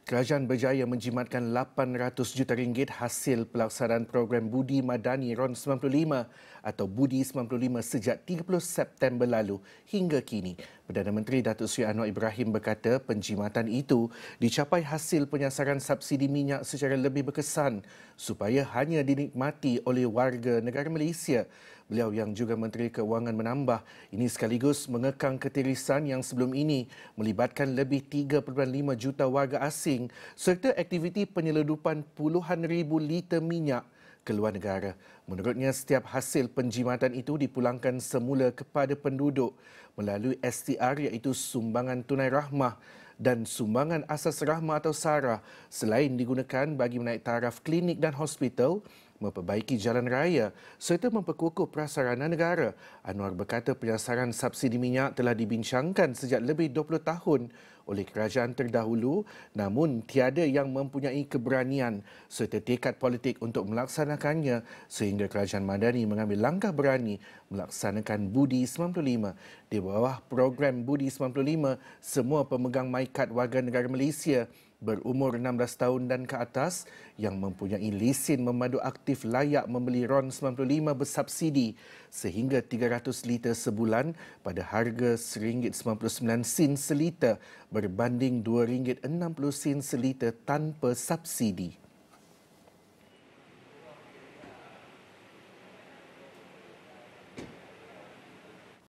Kerajaan berjaya menjimatkan RM800 juta hasil pelaksanaan program Budi Madani RON 95 atau Budi 95 sejak 30 September lalu hingga kini. Perdana Menteri Datuk Seri Anwar Ibrahim berkata penjimatan itu dicapai hasil penyasaran subsidi minyak secara lebih berkesan supaya hanya dinikmati oleh warga negara Malaysia. Beliau yang juga Menteri Keuangan menambah, ini sekaligus mengekang ketirisan yang sebelum ini melibatkan lebih 3.5 juta warga asing serta aktiviti penyeludupan puluhan ribu liter minyak ke luar negara. Menurutnya, setiap hasil penjimatan itu dipulangkan semula kepada penduduk melalui STR iaitu Sumbangan Tunai Rahmah dan Sumbangan Asas Rahmah atau SARA selain digunakan bagi menaik taraf klinik dan hospital, memperbaiki jalan raya serta memperkukuh prasarana negara. Anwar berkata penyasaran subsidi minyak telah dibincangkan sejak lebih 20 tahun oleh kerajaan terdahulu namun tiada yang mempunyai keberanian serta tekad politik untuk melaksanakannya sehingga Kerajaan Madani mengambil langkah berani melaksanakan Budi 95. Di bawah program Budi 95, semua pemegang MyKad warga negara Malaysia berumur 16 tahun dan ke atas yang mempunyai lesen memandu aktif layak membeli RON 95 bersubsidi sehingga 300 liter sebulan pada harga RM1.99 seliter berbanding RM2.60 seliter tanpa subsidi.